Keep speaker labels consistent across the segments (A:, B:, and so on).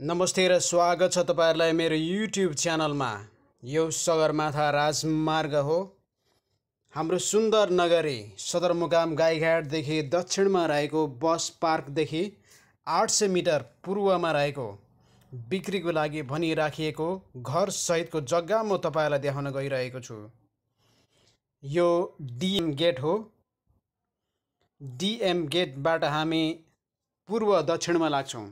A: नमस्ते र स्वागत छ तपाईहरुलाई मेरो YouTube च्यानलमा। यो सगरमाथा राजमार्ग हो। हाम्रो सुन्दर नगरी सदरमुकाम गाईघाटदेखि दक्षिणमा रहेको बस पार्कदेखि 800 मिटर पूर्वमा रहेको बिक्रीको लागि भनी राखिएको घर सहितको जग्गा म तपाईहरुलाई देखाउन गइरहेको छु। यो डीएम गेट हो। डीएम गेटबाट हामी पूर्व दक्षिणमा लाग्छौं।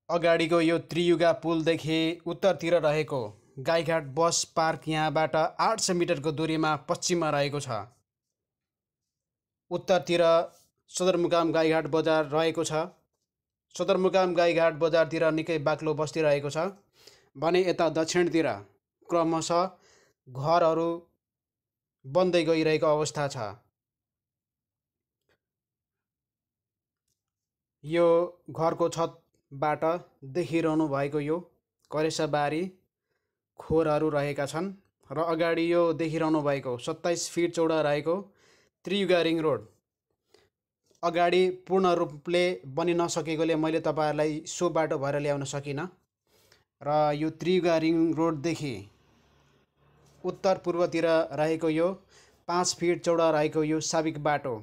A: अगाडिको यो त्रियुगा पुलदेखि उत्तरतिर रहेको गाईघाट बस पार्क यहाँबाट 800 मिटरको दूरीमा पश्चिममा रहेको छ। उत्तरतिर सदरमुकाम गाईघाट बजार रहेको छ। सदरमुकाम गाईघाट बजारतिर निकै बाक्लो बस्ती रहेको छ भने यता दक्षिणतिर क्रमशः घरहरू बन्दै गइरहेको अवस्था छ। यो घरको छतबाट देखिरहनु भएको यो करेसाबारी खोरहरू रहेका छन् र अगाडि यो देखिरहनु भएको 27 फिट चौडा रहेको त्रियुगा रिङ रोड अगाडि पूर्ण रूपले बनि नसकेकोले मैले तपाईहरुलाई सो बाटो भएर ल्याउन सकिन र यो त्रियुगा रिङ रोडदेखि उत्तर पूर्वतिर रहेको यो 5 फिट चौडा रहेको यो साबिक बाटो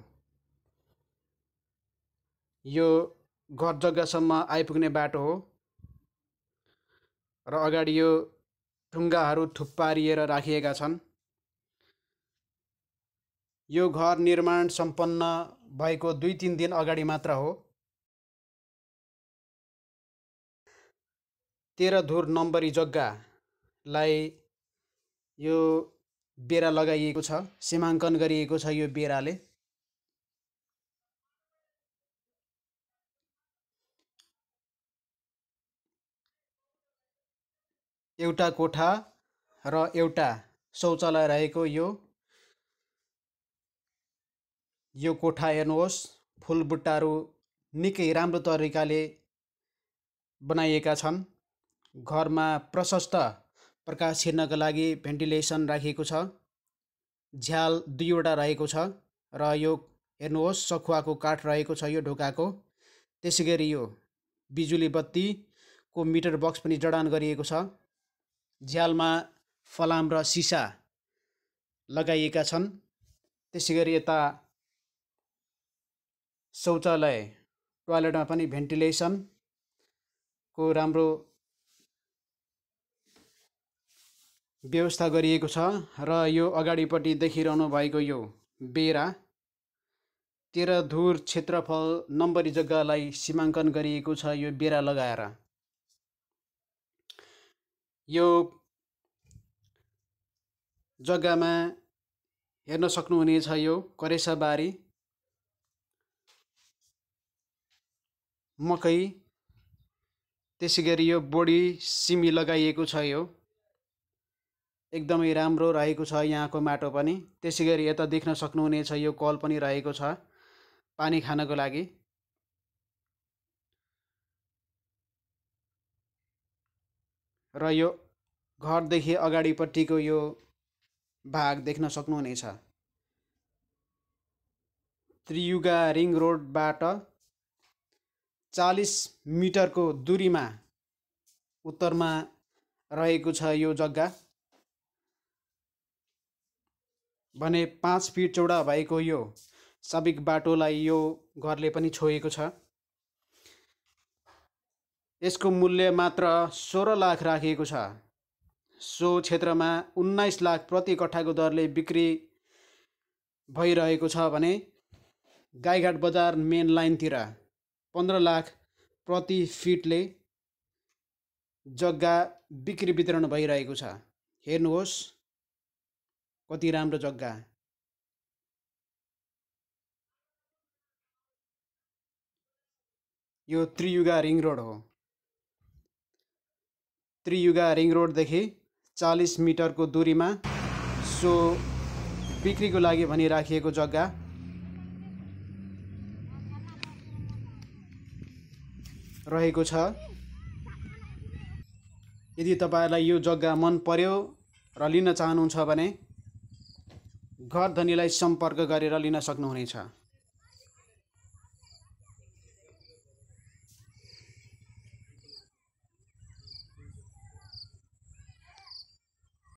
A: यो घर जग्गासम्म आइपुग्ने बाटो हो र अगाडि यो ढुङ्गाहरू थुप्पारिएर राखिएका छन्। यो घर निर्माण सम्पन्न भएको 2-3 दिन अगाडि मात्र हो। 13 धुर नम्बरी जग्गालाई यो बेरा लगाइएको छ, सीमाङ्कन गरिएको छ। यो बेराले एउटा कोठा र एउटा शौचालय रहेको यो कोठा हेर्नुहोस्। फुलबुट्टाहरू निकै राम्रो तरिकाले बनाइएका छन्। घरमा प्रशस्त प्रकाश छिर्नका लागि भेन्टिलेसन राखिएको छ। झ्याल 2वटा रहेको छ र यो हेर्नुहोस् सखुवाको काठ रहेको छ यो ढोकाको। त्यसैगरी यो बिजुली बत्तीको मिटर बक्स पनि जडान गरिएको छ। झ्यालमा फलाम र सिसा लगाइएका छन्। त्यसैगरी यता शौचालय टोयलेटमा पनि भेन्टिलेसनको राम्रो व्यवस्था गरिएको छ र यो अगाडिपट्टि देखिरहनु भएको यो बेरा 13 धुर क्षेत्रफल नम्बरी जग्गालाई सीमाङ्कन गरिएको छ यो बेरा लगाएर। यो जग्गामा हेर्न सक्नुहुनेछ यो करेसाबारी, मकै, त्यसैगरी यो बोडी सिमी लगाइएको छ। यो एकदमै राम्रो रहेको छ यहाँको माटो पनि। त्यसैगरी यता देख्न सक्नुहुनेछ यो कल पनि रहेको छ पानी खानको लागि। र यो घरदेखि अगाडिपट्टिको यो भाग देख्न सक्नुहुनेछ। त्रियुगा रिङ रोडबाट 40 मिटरको दूरीमा उत्तरमा रहेको छ यो जग्गा। भने 5 फिट चौडा भएको यो साबिक बाटोलाई यो घरले पनि छोएको छ। यसको मूल्य मात्र 16 लाख राखिएको छ। सो क्षेत्रमा 19 लाख प्रति कट्ठाको दरले बिक्री भइरहेको छ भने गाईघाट बजार मेन लाइनतिर 15 लाख प्रति फिटले जग्गा बिक्री वितरण भइरहेको छ। हेर्नुहोस् कति राम्रो जग्गा। यो त्रियुगा रिङ रोड हो। त्रियुगा रिङ रोडदेखि 40 मिटरको दूरीमा सो बिक्रीको लागि भनी राखिएको जग्गा रहेको छ। यदि तपाईहरुलाई यो जग्गा मन पर्यो र लिन चाहनुहुन्छ भने घर धनीलाई सम्पर्क गरेर लिन सक्नुहुनेछ।